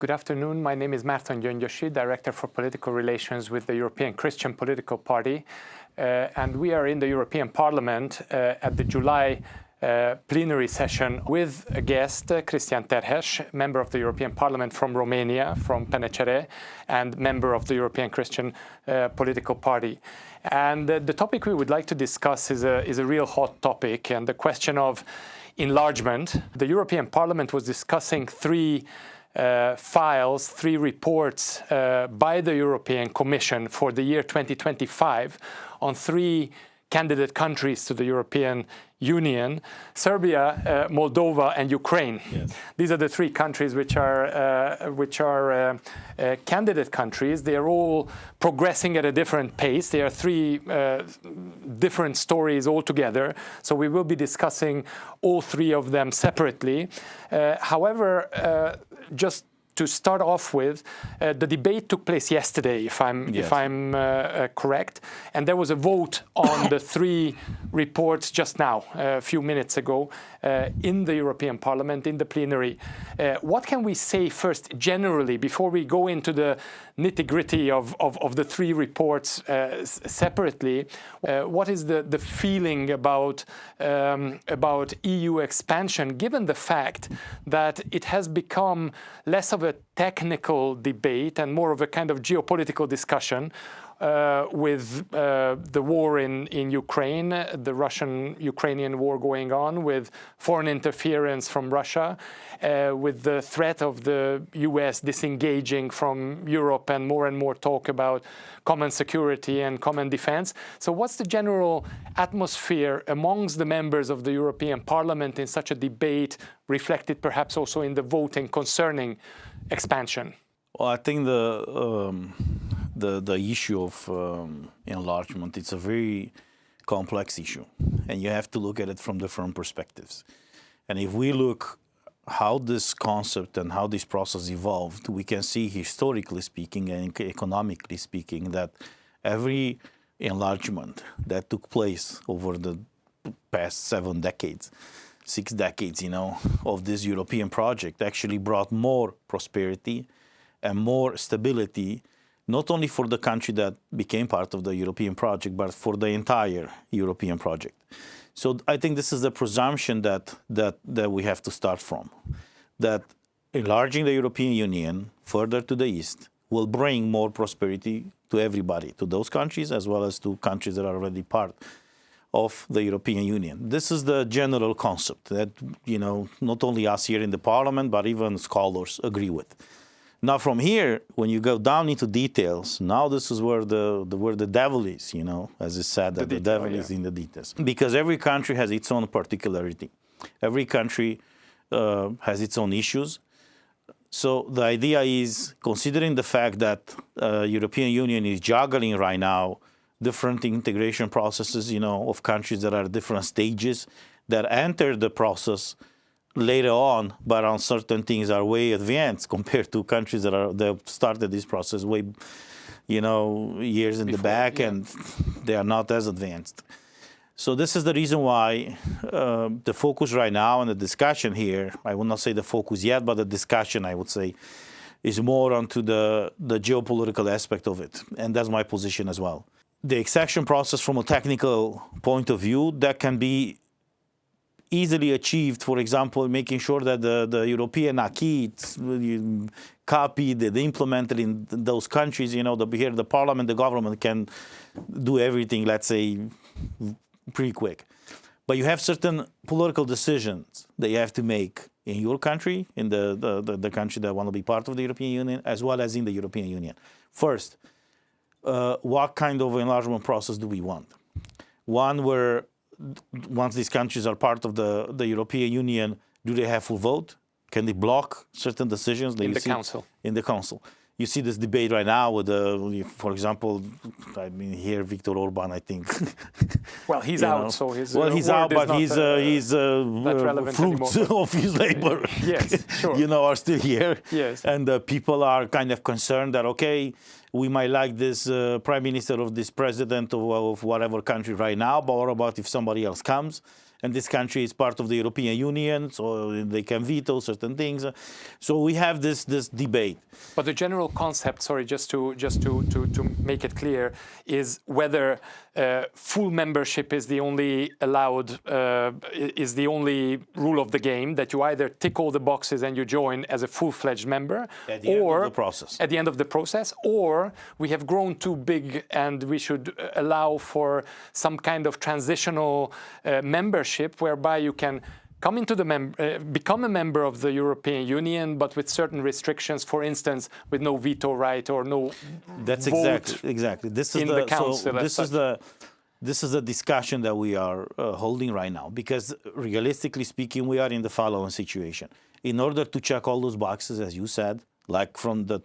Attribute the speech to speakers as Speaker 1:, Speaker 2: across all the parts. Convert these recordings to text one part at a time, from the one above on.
Speaker 1: Good afternoon. My name is Márton Gyöngyösi, Director for Political Relations with the European Christian Political Party. And we are in the European Parliament at the July plenary session with a guest, Cristian Tereș, member of the European Parliament from Romania, from PNCR, and member of the European Christian Political Party. And the topic we would like to discuss is a real hot topic, and the question of enlargement. The European Parliament was discussing three reports by the European Commission for the year 2025 on three candidate countries to the European Union: Serbia, Moldova, and Ukraine.
Speaker 2: Yes.
Speaker 1: These are the three countries which are candidate countries. They are all progressing at a different pace. They are three different stories altogether. So we will be discussing all three of them separately. However, just to start off with, the debate took place yesterday, if I'm correct, and there was a vote on the three reports just now, a few minutes ago, in the European Parliament, in the plenary. What can we say first, generally, before we go into the nitty-gritty of the three reports separately? What is the feeling about EU expansion, given the fact that it has become less of a technical debate and more of a kind of geopolitical discussion with the war in Ukraine, the Russian-Ukrainian war going on, with foreign interference from Russia, with the threat of the US disengaging from Europe, and more talk about common security and common defense. So what's the general atmosphere amongst the members of the European Parliament in such a debate, reflected perhaps also in the voting concerning expansion?
Speaker 2: Well, I think the issue of enlargement, it's a very complex issue, and you have to look at it from different perspectives. And if we look how this concept and how this process evolved, we can see, historically speaking and economically speaking, that every enlargement that took place over the past 6 decades, of this European project actually brought more prosperity and more stability, not only for the country that became part of the European project, but for the entire European project. So I think this is the presumption that we have to start from, that enlarging the European Union further to the east will bring more prosperity to everybody, to those countries as well as to countries that are already part of the European Union. This is the general concept that, not only us here in the Parliament, but even scholars agree with. Now, from here, when you go down into details, now this is where the devil is, as is said, that the devil is in the details. Because every country has its own particularity. Every country has its own issues. So the idea is, considering the fact that European Union is juggling right now different integration processes, of countries that are at different stages, that enter the process later on, but on certain things are way advanced compared to countries that started this process way, years in the back, and they are not as advanced. So this is the reason why the focus right now and the discussion here, I will not say the focus yet, but the discussion, I would say, is more onto the geopolitical aspect of it. And that's my position as well. The accession process from a technical point of view, that can be easily achieved, for example, making sure that the European acquis copied and implemented in those countries. Here the Parliament, the government can do everything, let's say, pretty quick. But you have certain political decisions that you have to make in your country, in the country that want to be part of the European Union, as well as in the European Union. First, what kind of enlargement process do we want? One where, once these countries are part of the European Union, do they have full vote? Can they block certain decisions?
Speaker 1: In the Council.
Speaker 2: In the Council. You see this debate right now with, for example, here Viktor Orban, I think.
Speaker 1: Well, he's out, so his
Speaker 2: he's out, but he's fruits of his labor.
Speaker 1: Yes, sure.
Speaker 2: Are still here.
Speaker 1: Yes.
Speaker 2: And people are kind of concerned that, okay, we might like this prime minister of this president of whatever country right now, but what about if somebody else comes? and this country is part of the European Union, so they can veto certain things. So we have this debate.
Speaker 1: But the general concept, sorry, just to make it clear, is whether full membership is the only allowed, is the only rule of the game, that you either tick all the boxes and you join as a full-fledged member,
Speaker 2: At the end of the process.
Speaker 1: At the end of the process, or we have grown too big and we should allow for some kind of transitional membership whereby you can come into the become a member of the European Union, but with certain restrictions, for instance, with no veto right or no
Speaker 2: That's
Speaker 1: vote
Speaker 2: exactly. This is
Speaker 1: in the council.
Speaker 2: So this is the discussion that we are holding right now, because realistically speaking, we are in the following situation. In order to check all those boxes, as you said, like from the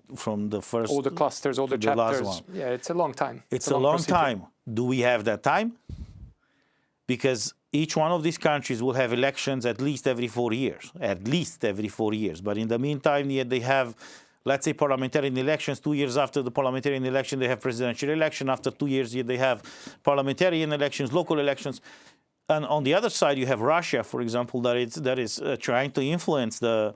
Speaker 2: first,
Speaker 1: all the clusters, all the chapters. Yeah, it's a long time.
Speaker 2: It's a long time. Do we have that time? Because each one of these countries will have elections at least every 4 years. At least every 4 years. But in the meantime, they have, let's say, parliamentarian elections. 2 years after the parliamentarian election, they have presidential election. After 2 years, they have parliamentarian elections, local elections. And on the other side, you have Russia, for example, that is trying to influence the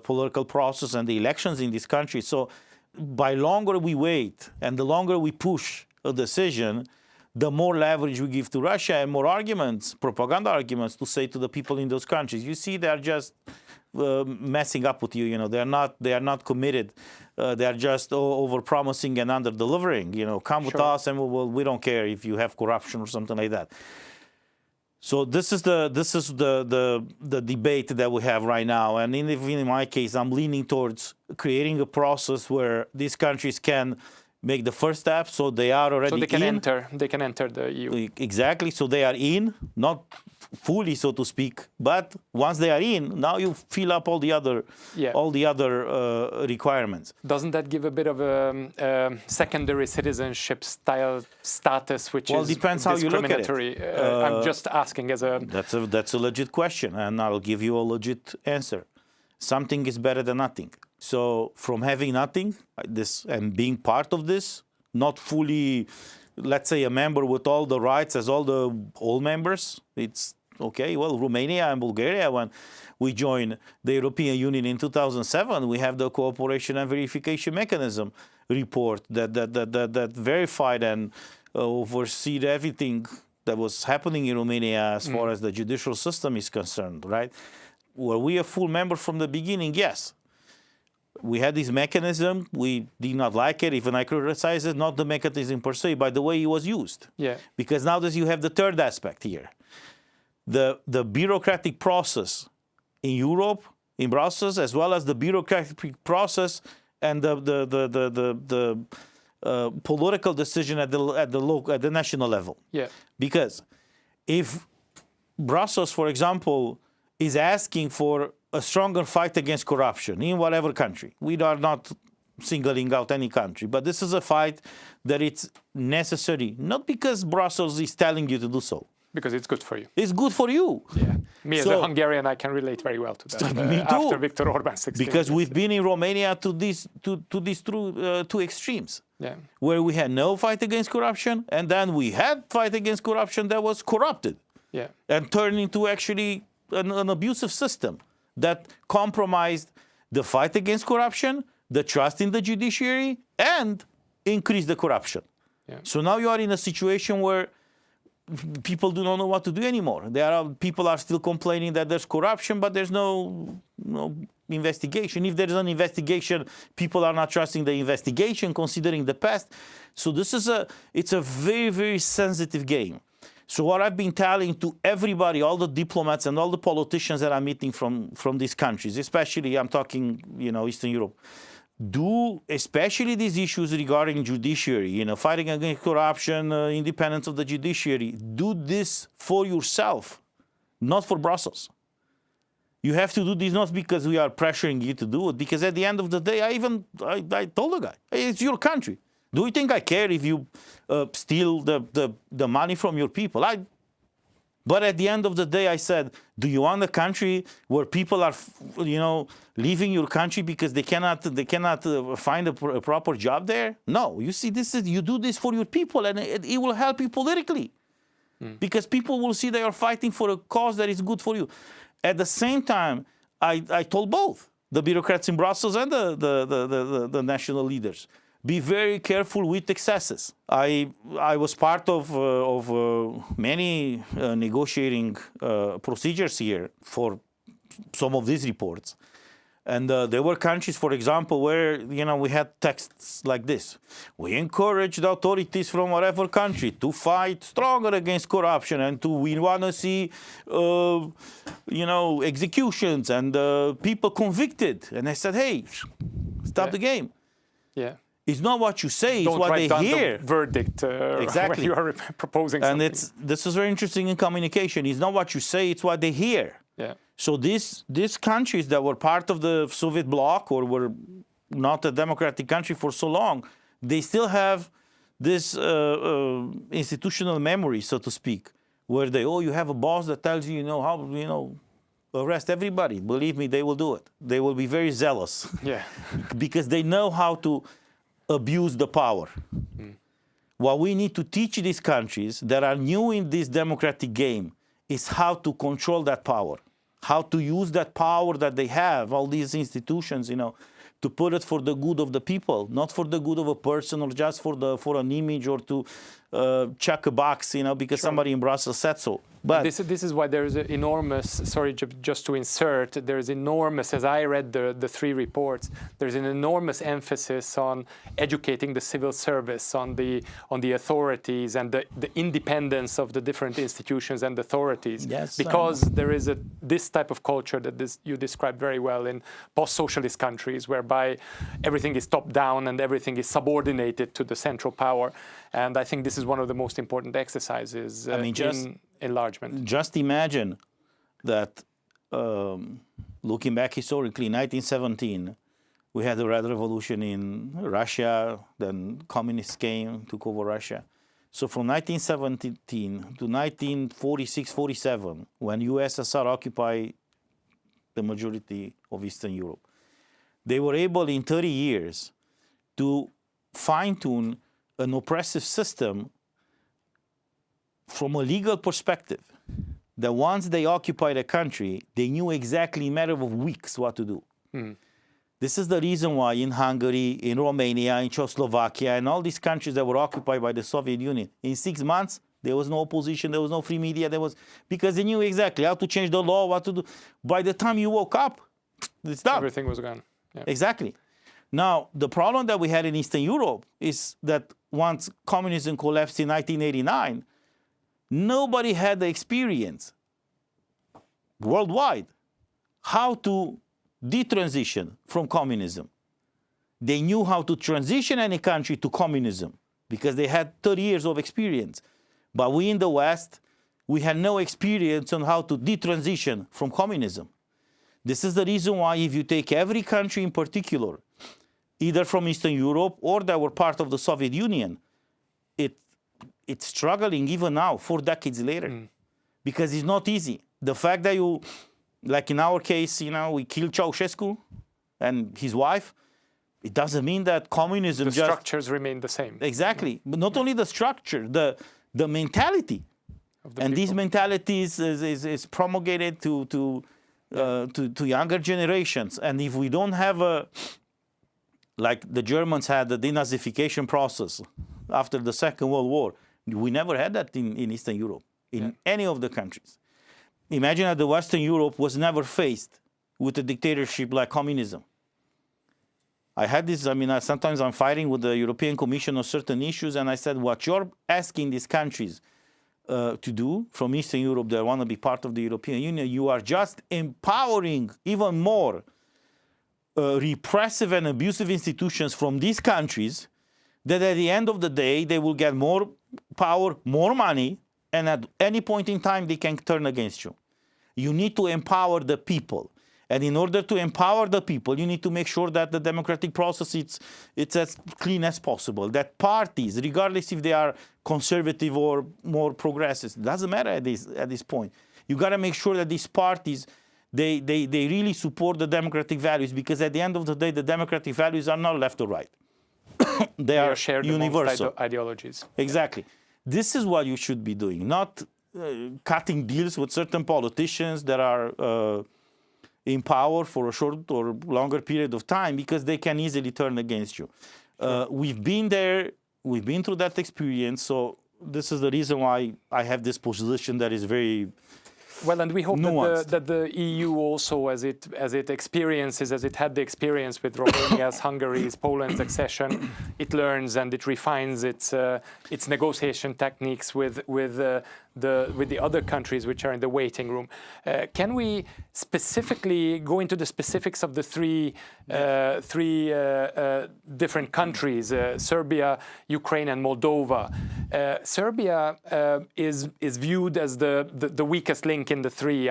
Speaker 2: political process and the elections in this country. So by longer we wait and the longer we push a decision, the more leverage we give to Russia and more arguments, propaganda arguments, to say to the people in those countries, you see, they are just messing up with you. You know, they are not committed. They are just over-promising and under-delivering. You know, come with us, and we don't care if you have corruption or something like that. So this is the debate that we have right now, and in my case, I'm leaning towards creating a process where these countries can make the first step, so they are already in.
Speaker 1: So they can enter the EU.
Speaker 2: Exactly. So they are in, not fully, so to speak, but once they are in, now you fill up all the other requirements.
Speaker 1: Doesn't that give a bit of a secondary citizenship style status, which is
Speaker 2: depends how you look at it.
Speaker 1: I'm just asking as a.
Speaker 2: That's a legit question, and I'll give you a legit answer. Something is better than nothing. So from having nothing, and being part of this, not fully, let's say, a member with all the rights as all members, it's okay. Well, Romania and Bulgaria, when we joined the European Union in 2007, we have the cooperation and verification mechanism report that verified and overseed everything that was happening in Romania as far as the judicial system is concerned, right? Were we a full member from the beginning? Yes. We had this mechanism. We did not like it. Even I criticize it, not the mechanism per se, by the way it was used.
Speaker 1: Yeah.
Speaker 2: Because now you have the third aspect here. The bureaucratic process in Europe, in Brussels, as well as the bureaucratic process and the political decision at the national level.
Speaker 1: Yeah.
Speaker 2: Because if Brussels, for example, is asking for a stronger fight against corruption in whatever country. We are not singling out any country, but this is a fight that it's necessary, not because Brussels is telling you to do so.
Speaker 1: Because it's good for you.
Speaker 2: It's good for you.
Speaker 1: Yeah. Me as a Hungarian, I can relate very well to that.
Speaker 2: Me too.
Speaker 1: After Viktor Orban's 16
Speaker 2: because
Speaker 1: years.
Speaker 2: we've been in Romania to these two extremes.
Speaker 1: Yeah.
Speaker 2: Where we had no fight against corruption, and then we had fight against corruption that was corrupted.
Speaker 1: Yeah.
Speaker 2: And turned into actually an abusive system that compromised the fight against corruption, the trust in the judiciary, and increased the corruption.
Speaker 1: Yeah.
Speaker 2: So now you are in a situation where people do not know what to do anymore. People are still complaining that there's corruption, but there's no investigation. If there is an investigation, people are not trusting the investigation, considering the past. So it's a very, very sensitive game. So what I've been telling to everybody, all the diplomats and all the politicians that I'm meeting from these countries, especially I'm talking, Eastern Europe, especially these issues regarding judiciary, fighting against corruption, independence of the judiciary, do this for yourself, not for Brussels. You have to do this not because we are pressuring you to do it, because at the end of the day, I told the guy, hey, it's your country. Do you think I care if you steal the money from your people? But at the end of the day, I said, do you want a country where people are, leaving your country because they cannot find a proper job there? No. You see, you do this for your people, and it will help you politically. because people will see they are fighting for a cause that is good for you. At the same time, I told both the bureaucrats in Brussels and the national leaders, be very careful with excesses. I was part of many negotiating procedures here for some of these reports. And there were countries, for example, where, we had texts like this. We encourage the authorities from whatever country to fight stronger against corruption, and we want to see, executions and people convicted. And I said, hey, stop the game.
Speaker 1: Yeah.
Speaker 2: It's not what you say, it's
Speaker 1: Don't
Speaker 2: what they hear.
Speaker 1: The verdict
Speaker 2: Exactly.
Speaker 1: when you are proposing
Speaker 2: and
Speaker 1: something.
Speaker 2: this is very interesting in communication. It's not what you say, it's what they hear.
Speaker 1: Yeah.
Speaker 2: So these countries that were part of the Soviet bloc or were not a democratic country for so long, they still have this institutional memory, so to speak, where you have a boss that tells you, how, arrest everybody. Believe me, they will do it. They will be very zealous.
Speaker 1: Yeah.
Speaker 2: Because they know how to abuse the power. What we need to teach these countries that are new in this democratic game is how to control that power, how to use that power that they have, all these institutions, to put it for the good of the people, not for the good of a person or just for an image or to check a box, because somebody in Brussels said so. But
Speaker 1: this is why there is an enormous, sorry, just to insert, there is enormous, as I read the three reports, there's an enormous emphasis on educating the civil service, on the authorities and the independence of the different institutions and authorities.
Speaker 2: Yes,
Speaker 1: because there is this type of culture that you described very well in post-socialist countries, whereby everything is top-down and everything is subordinated to the central power. And I think this is one of the most important exercises in enlargement.
Speaker 2: Just imagine that, looking back historically, 1917, we had the Red Revolution in Russia, then communists came, took over Russia. So from 1917 to 1946-47, when USSR occupied the majority of Eastern Europe, they were able in 30 years to fine-tune an oppressive system from a legal perspective, that once they occupied a country, they knew exactly in a matter of weeks what to do. This is the reason why in Hungary, in Romania, in Czechoslovakia, and all these countries that were occupied by the Soviet Union, in 6 months, there was no opposition, there was no free media, because they knew exactly how to change the law, what to do. By the time you woke up, it's done.
Speaker 1: Everything was gone. Yeah.
Speaker 2: Exactly. Now, the problem that we had in Eastern Europe is that once communism collapsed in 1989, nobody had the experience worldwide how to detransition from communism. They knew how to transition any country to communism because they had 30 years of experience. But we in the West, we had no experience on how to detransition from communism. This is the reason why if you take every country in particular, either from Eastern Europe or that were part of the Soviet Union, it's struggling even now, 4 decades later, because it's not easy. The fact that you, like in our case, we killed Ceausescu and his wife, it doesn't mean that communism
Speaker 1: the structures remain the same.
Speaker 2: Exactly. But not only the structure, the mentality. And these mentalities is promulgated to younger generations. And if we don't have like the Germans had the denazification process after the Second World War, we never had that in Eastern Europe, in any of the countries. Imagine that the Western Europe was never faced with a dictatorship like communism. I had this, sometimes I'm fighting with the European Commission on certain issues, and I said, what you're asking these countries to do from Eastern Europe that want to be part of the European Union, you are just empowering even more repressive and abusive institutions from these countries, that at the end of the day, they will get more power, more money, and at any point in time, they can turn against you. You need to empower the people. And in order to empower the people, you need to make sure that the democratic process it's as clean as possible. That parties, regardless if they are conservative or more progressive, it doesn't matter at this point. You got to make sure that these parties, they really support the democratic values, because at the end of the day, the democratic values are not left or right. they are
Speaker 1: shared
Speaker 2: universal
Speaker 1: ideologies.
Speaker 2: Exactly. This is what you should be doing, not cutting deals with certain politicians that are in power for a short or longer period of time, because they can easily turn against you. We've been there, we've been through that experience, so this is the reason why I have this position that is very
Speaker 1: well, and we hope that the EU also, as it had the experience with Romania's, Hungary's, Poland's accession, it learns and it refines its negotiation techniques with the other countries which are in the waiting room. Can we specifically go into the specifics of the three different countries, Serbia, Ukraine, and Moldova? Serbia is viewed as the weakest link in the three.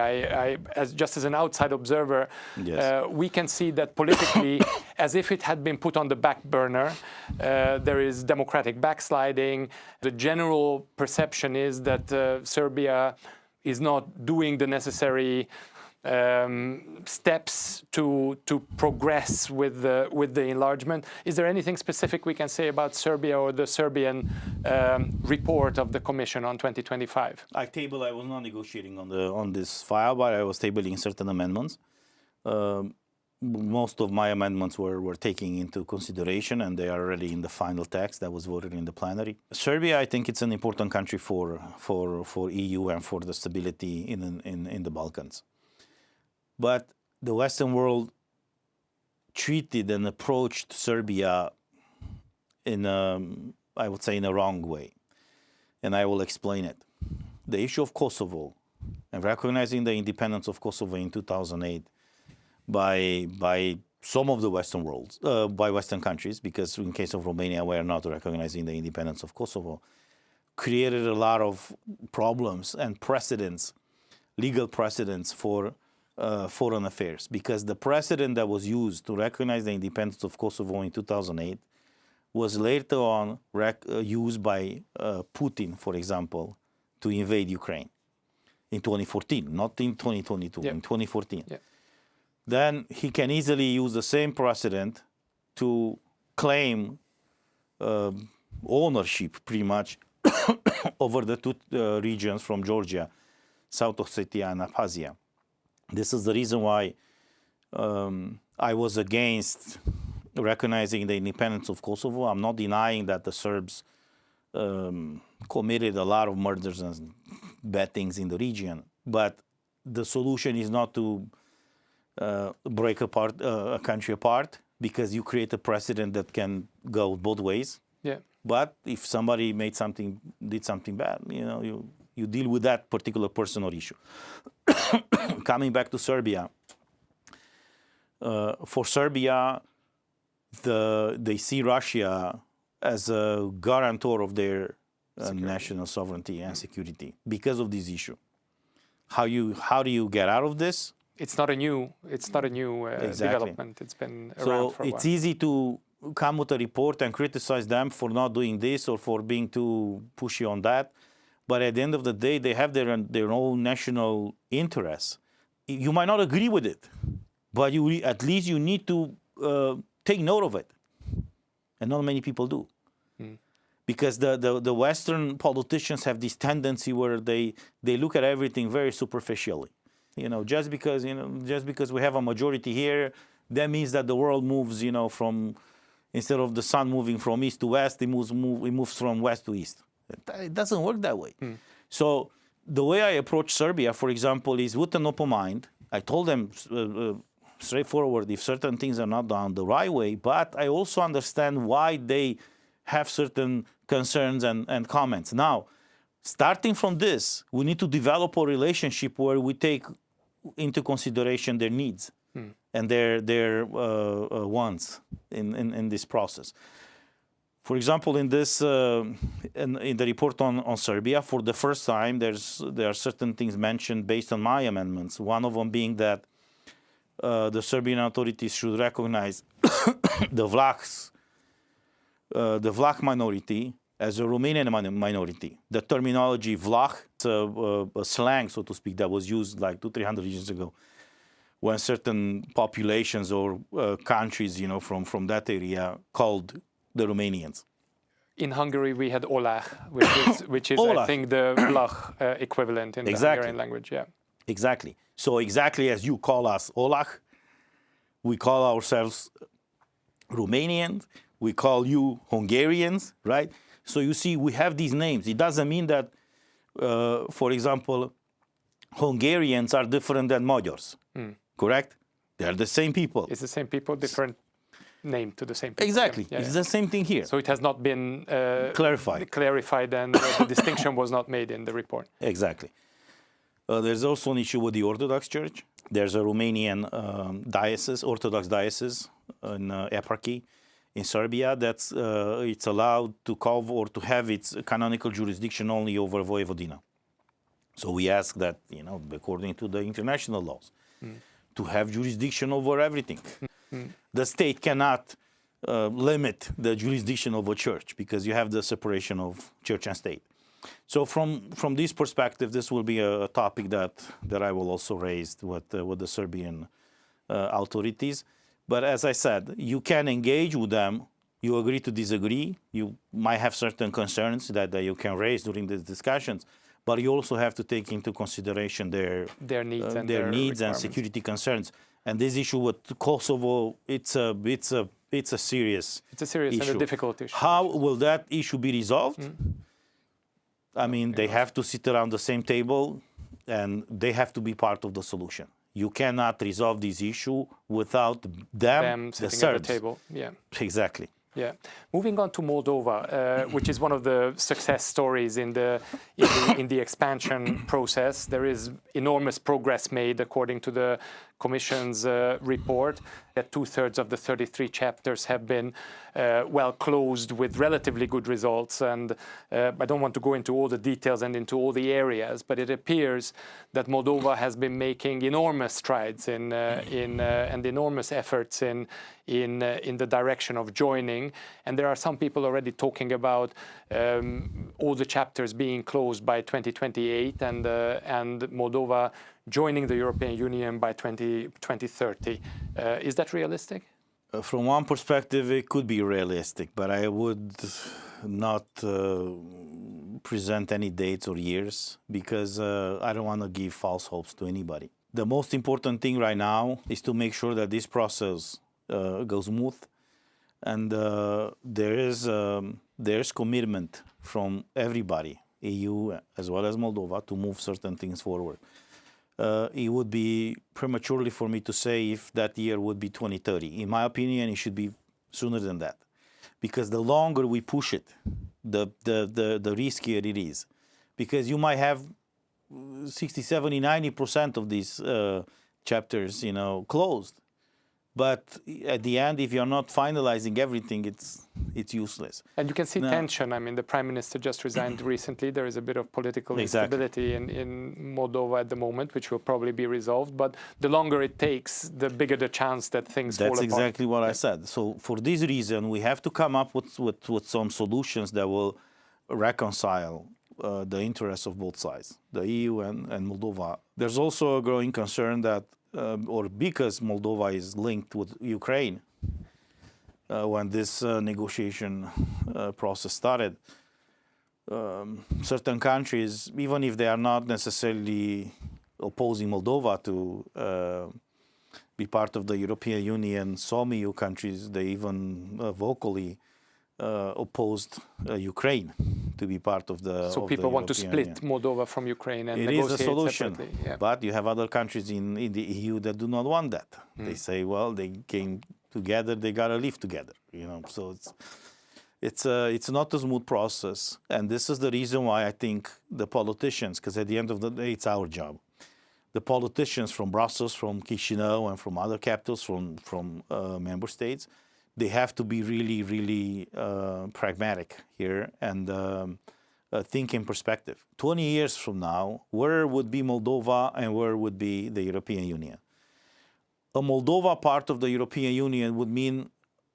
Speaker 1: Just as an outside observer, yes, we can see that politically, as if it had been put on the back burner, there is democratic backsliding. The general perception is that Serbia is not doing the necessary steps to progress with the enlargement. Is there anything specific we can say about Serbia or the Serbian report of the Commission on 2025?
Speaker 2: I was not negotiating on this file, but I was tabling certain amendments. Most of my amendments were taken into consideration, and they are already in the final text that was voted in the plenary. Serbia, I think it's an important country for EU and for the stability in the Balkans. But the Western world treated and approached Serbia in I would say in a wrong way, and I will explain it. The issue of Kosovo and recognizing the independence of Kosovo in 2008 by some of the Western world, by Western countries, because in case of Romania, we are not recognizing the independence of Kosovo, created a lot of problems and precedents, legal precedents for foreign affairs, because the precedent that was used to recognize the independence of Kosovo in 2008 was later on used by Putin, for example, to invade Ukraine in 2014, not in 2022, in 2014. Yeah. Then he can easily use the same precedent to claim ownership, pretty much, over the two regions from Georgia, South Ossetia and Abkhazia. This is the reason why I was against recognizing the independence of Kosovo. I'm not denying that the Serbs committed a lot of murders and bad things in the region, but the solution is not to break apart a country apart, because you create a precedent that can go both ways. Yeah. But if somebody did something bad, you deal with that particular person or issue. Coming back to Serbia, for Serbia, they see Russia as a guarantor of their national sovereignty and security because of this issue. How do you get out of this? It's not a new development. It's been around for a while. It's easy to come with a report and criticize them for not doing this or for being too pushy on that. But at the end of the day, they have their own national interests. You might not agree with it, but at least you need to take note of it. And not many people do. Because the Western politicians have this tendency where they look at everything very superficially. Just because we have a majority here, that means that the world moves, from, instead of the sun moving from east to west, it moves from west to east. It doesn't work that way. So the way I approach Serbia, for example, is with an open mind. I told them straightforward if certain things are not done the right way, but I also understand why they have certain concerns and comments. Now, starting from this, we need to develop a relationship where we take into consideration their needs and their wants in this process. For example, in this in the report on Serbia, for the first time, there are certain things mentioned based on my amendments. One of them being that the Serbian authorities should recognize the Vlach minority as a Romanian minority. The terminology Vlah, it's a slang, so to speak, that was used like 200-300 years ago, when certain populations or countries, from that area called the Romanians.
Speaker 1: In Hungary, we had Olah, which is I
Speaker 2: Olah.
Speaker 1: think, the Vlach equivalent in the Hungarian language. Yeah.
Speaker 2: Exactly. So exactly as you call us Olah, we call ourselves Romanians, we call you Hungarians, right? So you see, we have these names. It doesn't mean that, for example, Hungarians are different than Magyars, correct? They are the same people.
Speaker 1: It's the same people, different name to the same people.
Speaker 2: Exactly.
Speaker 1: Yeah,
Speaker 2: It's the same thing here.
Speaker 1: So it has not been
Speaker 2: Clarified,
Speaker 1: and the distinction was not made in the report.
Speaker 2: Exactly. There's also an issue with the Orthodox Church. There's a Romanian diocese, Orthodox diocese in eparchy in Serbia that's it's allowed to cover or to have its canonical jurisdiction only over Vojvodina. So we ask that, according to the international laws, to have jurisdiction over everything. The state cannot limit the jurisdiction of a church because you have the separation of church and state. So from this perspective, this will be a topic that I will also raise with the Serbian authorities. But as I said, you can engage with them. You agree to disagree. You might have certain concerns that you can raise during these discussions. But you also have to take into consideration their needs and security concerns. And this issue with Kosovo, it's a serious issue.
Speaker 1: And a difficult issue.
Speaker 2: How will that issue be resolved? I mean, they have to sit around the same table, and they have to be part of the solution. You cannot resolve this issue without them
Speaker 1: sitting
Speaker 2: the Serbs.
Speaker 1: at the table. Yeah.
Speaker 2: Exactly.
Speaker 1: Yeah. Moving on to Moldova, which is one of the success stories in the expansion process. There is enormous progress made according to the Commission's report. That 2/3 of the 33 chapters have been closed with relatively good results. And I don't want to go into all the details and into all the areas, but it appears that Moldova has been making enormous strides and enormous efforts in the direction of joining. And there are some people already talking about all the chapters being closed by 2028 and Moldova joining the European Union by 2030. Is that realistic?
Speaker 2: From one perspective, it could be realistic, but I would not present any dates or years because I don't want to give false hopes to anybody. The most important thing right now is to make sure that this process goes smooth, and there's commitment from everybody, EU as well as Moldova, to move certain things forward. It would be prematurely for me to say if that year would be 2030. In my opinion, it should be sooner than that, because the longer we push it, the riskier it is, because you might have 60, 70, 90% of these chapters, closed. But at the end, if you're not finalizing everything, it's useless.
Speaker 1: And you can see tension. I mean, the Prime Minister just resigned recently. There is a bit of political instability in Moldova at the moment, which will probably be resolved. But the longer it takes, the bigger the chance that things fall apart.
Speaker 2: That's exactly what I said. So for this reason, we have to come up with some solutions that will reconcile the interests of both sides, the EU and Moldova. There's also a growing concern that because Moldova is linked with Ukraine, when this negotiation process started, certain countries, even if they are not necessarily opposing Moldova to be part of the European Union, some EU countries, they even vocally opposed Ukraine to be part of the
Speaker 1: So people want to split Moldova from Ukraine and negotiate separately. It is a solution,
Speaker 2: but you have other countries in the EU that do not want that. They say, well, they came together, they gotta live together, So it's not a smooth process, and this is the reason why I think the politicians, because at the end of the day, it's our job. The politicians from Brussels, from Chisinau, and from other capitals, from member states, they have to be really, really pragmatic here and think in perspective. 20 years from now, where would be Moldova and where would be the European Union? A Moldova part of the European Union would mean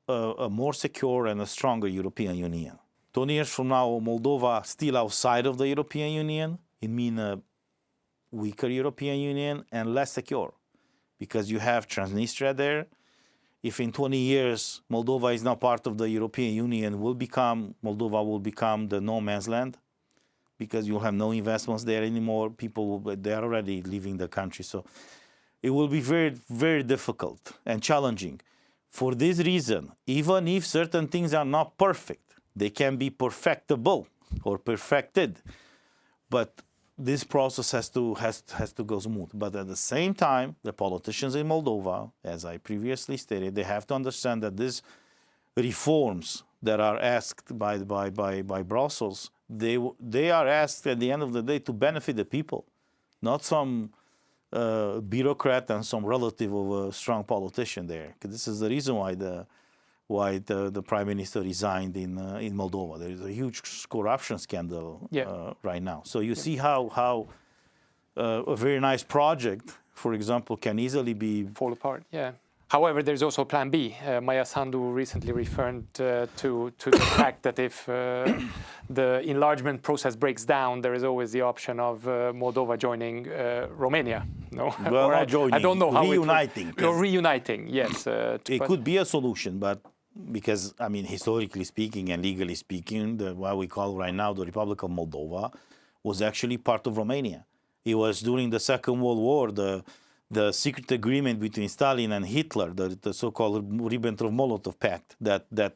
Speaker 2: a more secure and a stronger European Union. 20 years from now, Moldova still outside of the European Union, it means a weaker European Union and less secure, because you have Transnistria there. if in 20 years Moldova is not part of the European Union, Moldova will become the no man's land, because you'll have no investments there anymore. They are already leaving the country. So it will be very, very difficult and challenging. For this reason, even if certain things are not perfect, they can be perfectable or perfected. But this process has to go smooth. But at the same time, the politicians in Moldova, as I previously stated, they have to understand that these reforms that are asked by Brussels, they are asked at the end of the day to benefit the people, not some bureaucrat and some relative of a strong politician there. This is the reason why the prime minister resigned in Moldova. There is a huge corruption scandal right now. So you see how a very nice project, for example, can easily fall apart.
Speaker 1: Yeah. However, there's also Plan B. Maia Sandu recently referred to the fact that if the enlargement process breaks down, there is always the option of Moldova joining Romania. No,
Speaker 2: well, not joining.
Speaker 1: I don't know how
Speaker 2: reuniting.
Speaker 1: Reuniting, yes.
Speaker 2: It could be a solution, but because, I mean, historically speaking and legally speaking, what we call right now the Republic of Moldova was actually part of Romania. It was during the Second World War, the secret agreement between Stalin and Hitler, the so-called Ribbentrop-Molotov Pact, that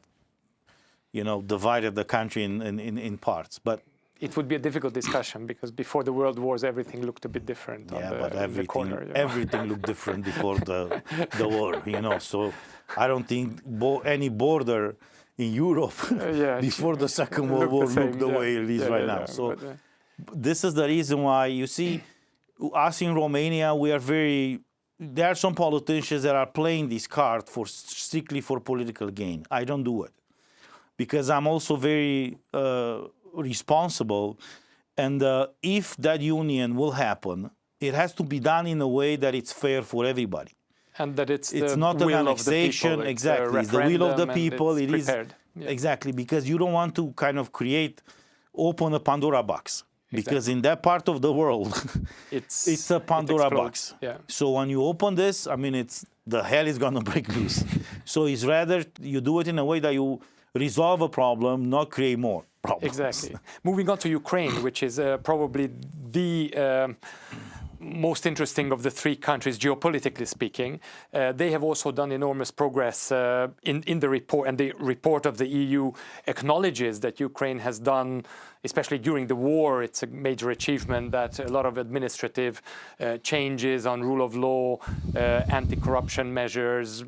Speaker 2: divided the country in parts. But
Speaker 1: it would be a difficult discussion, because before the world wars, everything looked a bit different.
Speaker 2: Yeah, but everything looked different before the war, So I don't think any border in Europe before the Second World War looked the way it is right now. So this is the reason why, you see, us in Romania, there are some politicians that are playing this card strictly for political gain. I don't do it, because I'm also very responsible. And if that union will happen, it has to be done in a way that it's fair for everybody.
Speaker 1: And that it's
Speaker 2: not an annexation. Exactly. It's the will of the people. It is exactly, because you don't want to kind of open a Pandora box. Because in that part of the world, it's a Pandora box.
Speaker 1: Yeah.
Speaker 2: So when you open this, I mean, the hell is going to break loose. So it's rather you do it in a way that you resolve a problem, not create more problems.
Speaker 1: Exactly. Moving on to Ukraine, which is probably the most interesting of the three countries, geopolitically speaking. They have also done enormous progress in the report, and the report of the EU acknowledges that Ukraine has done, especially during the war, it's a major achievement, that a lot of administrative changes on rule of law, anti-corruption measures,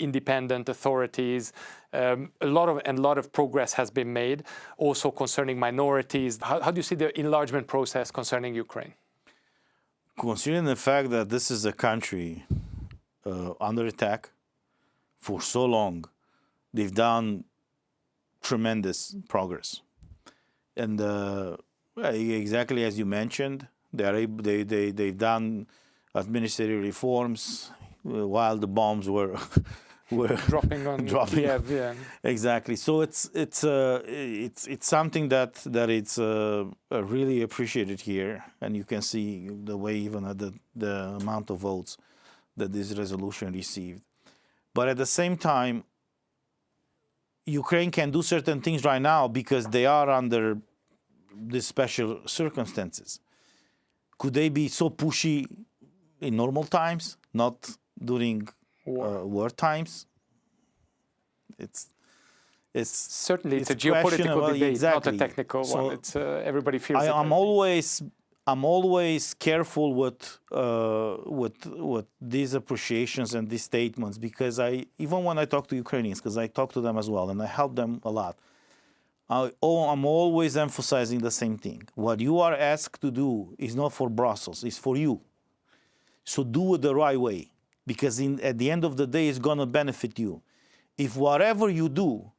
Speaker 1: independent authorities, a lot of progress has been made, also concerning minorities. How do you see the enlargement process concerning Ukraine?
Speaker 2: Considering the fact that this is a country under attack for so long, they've done tremendous progress. And exactly as you mentioned, they've done administrative reforms while the bombs were
Speaker 1: dropping on Kiev. Yeah.
Speaker 2: Exactly. So it's something that it's really appreciated here, and you can see the way even at the amount of votes that this resolution received. But at the same time, Ukraine can do certain things right now because they are under these special circumstances. Could they be so pushy in normal times, not during war times? It's
Speaker 1: certainly it's a geopolitical debate, not a technical one. It's everybody feels.
Speaker 2: I'm always careful with these appreciations and these statements, because even when I talk to Ukrainians, because I talk to them as well and I help them a lot, I'm always emphasizing the same thing. What you are asked to do is not for Brussels, it's for you. So do it the right way, because at the end of the day, it's going to benefit you. If whatever you do,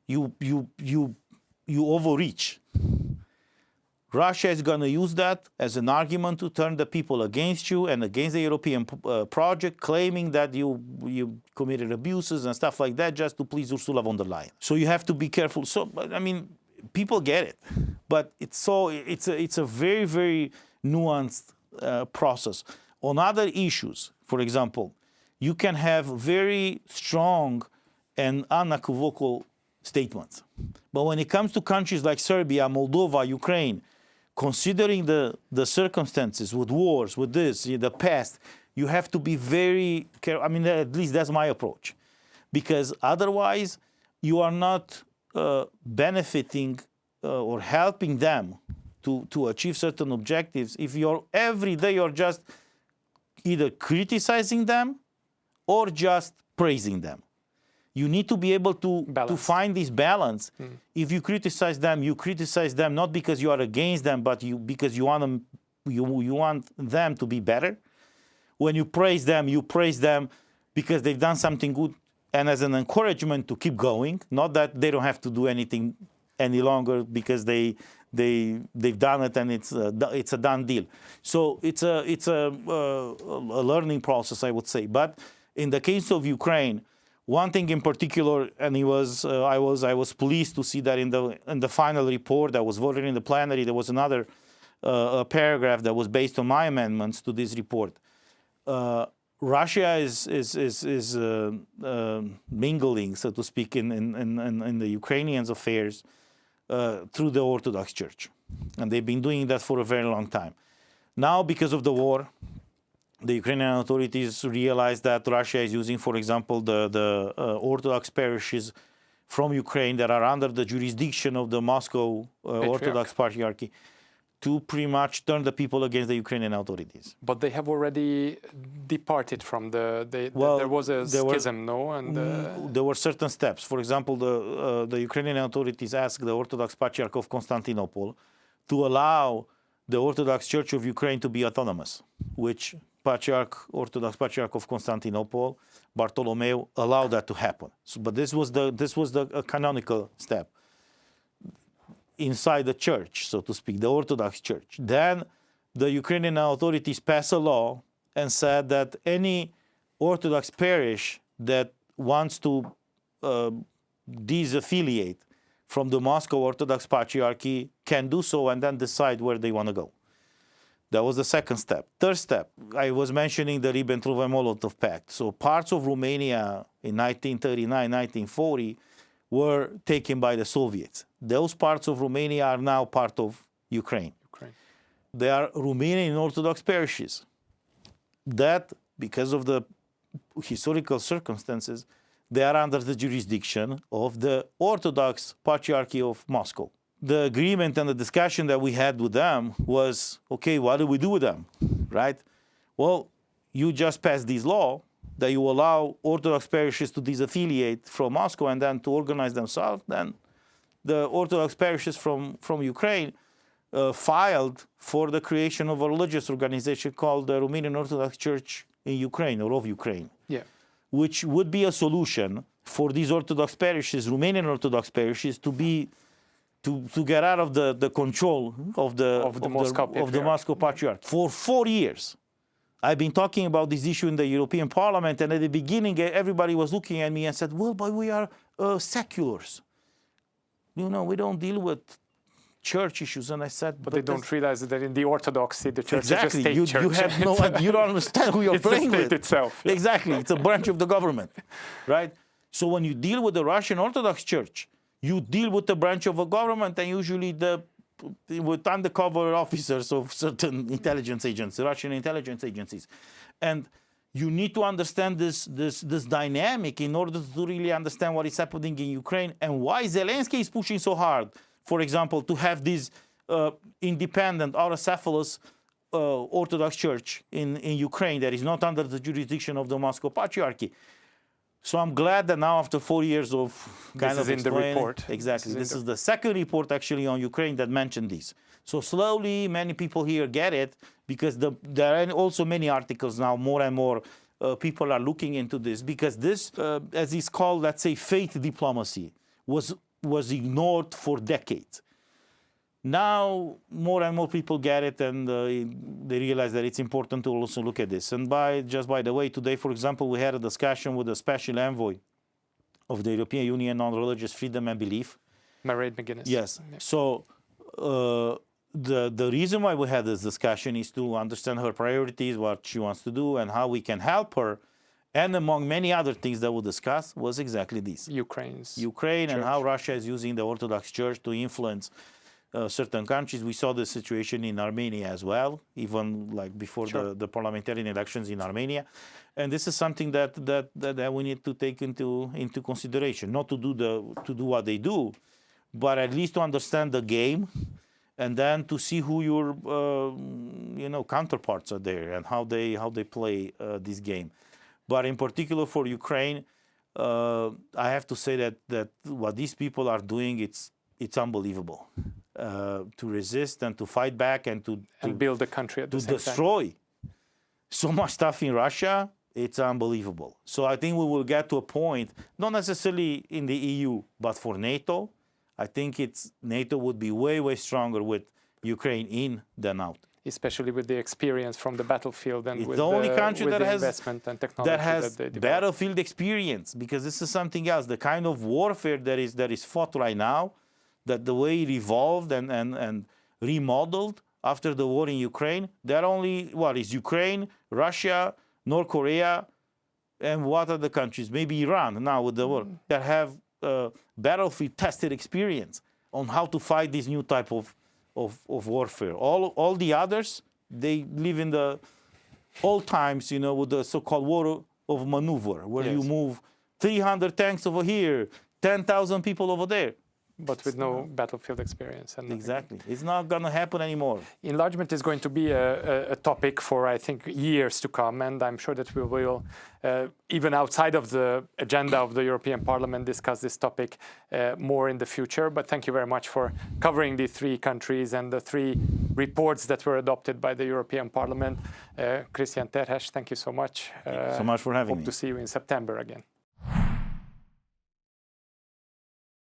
Speaker 2: you overreach, Russia is going to use that as an argument to turn the people against you and against the European project, claiming that you committed abuses and stuff like that just to please Ursula von der Leyen. So you have to be careful. So, I mean, people get it, but it's a very, very nuanced process. On other issues, for example, you can have very strong and unequivocal statements. But when it comes to countries like Serbia, Moldova, Ukraine, considering the circumstances with wars, with this, the past, you have to be very careful. I mean, at least that's my approach. Because otherwise, you are not benefiting or helping them to achieve certain objectives if every day you're just either criticizing them or just praising them. You need to be able to find this balance. If you criticize them not because you are against them, but because you want them to be better. When you praise them because they've done something good and as an encouragement to keep going, not that they don't have to do anything any longer because they've done it and it's a done deal. So it's a learning process, I would say. But in the case of Ukraine, one thing in particular, and I was pleased to see that in the final report that was voted in the plenary, there was another paragraph that was based on my amendments to this report. Russia is mingling, so to speak, in the Ukrainians' affairs through the Orthodox Church, and they've been doing that for a very long time. Now, because of the war, the Ukrainian authorities realized that Russia is using, for example, the Orthodox parishes from Ukraine that are under the jurisdiction of the Moscow Orthodox Patriarchy to pretty much turn the people against the Ukrainian authorities.
Speaker 1: But they have already departed from there was a schism, no? And
Speaker 2: there were certain steps. For example, the Ukrainian authorities asked the Orthodox Patriarch of Constantinople to allow the Orthodox Church of Ukraine to be autonomous, which Orthodox Patriarch of Constantinople, Bartolomeu, allowed that to happen. So, but this was the canonical step inside the church, so to speak, the Orthodox Church. Then the Ukrainian authorities passed a law and said that any Orthodox parish that wants to disaffiliate from the Moscow Orthodox Patriarchy can do so and then decide where they want to go. That was the second step. Third step, I was mentioning the Ribbentrop-Molotov Pact. So parts of Romania in 1939, 1940 were taken by the Soviets. Those parts of Romania are now part of Ukraine. They are Romanian Orthodox parishes. That, because of the historical circumstances, they are under the jurisdiction of the Orthodox Patriarchy of Moscow. The agreement and the discussion that we had with them was, okay, what do we do with them, right? Well, you just passed this law that you allow Orthodox parishes to disaffiliate from Moscow and then to organize themselves. Then the Orthodox parishes from Ukraine filed for the creation of a religious organization called the Romanian Orthodox Church in Ukraine, or of Ukraine, which would be a solution for these Orthodox parishes, Romanian Orthodox parishes, to get out of the control of the Moscow Patriarch. For 4 years, I've been talking about this issue in the European Parliament, and at the beginning, everybody was looking at me and said, well, but we are seculars. You know, we don't deal with church issues. And I said,
Speaker 1: but they don't realize that in the Orthodoxy, the church is a state church.
Speaker 2: You have you don't understand who you're playing with.
Speaker 1: It's the state itself.
Speaker 2: Exactly, it's a branch of the government, right? So when you deal with the Russian Orthodox Church, you deal with the branch of a government, and usually with undercover officers of certain intelligence agencies, Russian intelligence agencies. And you need to understand this dynamic in order to really understand what is happening in Ukraine and why Zelensky is pushing so hard, for example, to have this independent, autocephalous Orthodox Church in Ukraine that is not under the jurisdiction of the Moscow Patriarchy. So I'm glad that now, after 4 years of
Speaker 1: kind of in the report.
Speaker 2: Exactly. This is the second report actually on Ukraine that mentioned this. So slowly, many people here get it, because there are also many articles now, more and more people are looking into this, because this, as it's called, let's say, faith diplomacy, was ignored for decades. Now, more and more people get it, and they realize that it's important to also look at this. And just by the way, today, for example, we had a discussion with the Special Envoy of the European Union on religious freedom and belief.
Speaker 1: Mairead McGuinness.
Speaker 2: Yes. Yeah. So the reason why we had this discussion is to understand her priorities, what she wants to do, and how we can help her. And among many other things that we discussed was exactly this. Ukraine and how Russia is using the Orthodox Church to influence certain countries. We saw the situation in Armenia as well, even like before the parliamentary elections in Armenia. And this is something that we need to take into consideration, not to do what they do, but at least to understand the game, and then to see who your counterparts are there and how they play this game. But in particular for Ukraine, I have to say that what these people are doing, it's unbelievable. To resist and to fight back and to
Speaker 1: build the country at the same time.
Speaker 2: To destroy so much stuff in Russia, it's unbelievable. So I think we will get to a point, not necessarily in the EU, but for NATO. I think NATO would be way, way stronger with Ukraine in than out.
Speaker 1: Especially with the experience from the battlefield and with
Speaker 2: the only country that has
Speaker 1: investment and technology
Speaker 2: that has battlefield experience, because this is something else. The kind of warfare that is fought right now, that the way it evolved and remodeled after the war in Ukraine, that only is Ukraine, Russia, North Korea, and what other countries? Maybe Iran now with the war, that have battlefield tested experience on how to fight this new type of warfare. All the others, they live in the old times, with the so-called war of maneuver, where you move 300 tanks over here, 10,000 people over there.
Speaker 1: But with no battlefield experience. And
Speaker 2: exactly. It's not going to happen anymore.
Speaker 1: Enlargement is going to be a topic for, I think, years to come. And I'm sure that we will, even outside of the agenda of the European Parliament, discuss this topic more in the future. But thank you very much for covering the 3 countries and the 3 reports that were adopted by the European Parliament. Cristian Tereș, thank you so much.
Speaker 2: Thank you so much for having me.
Speaker 1: Hope to see you in September again.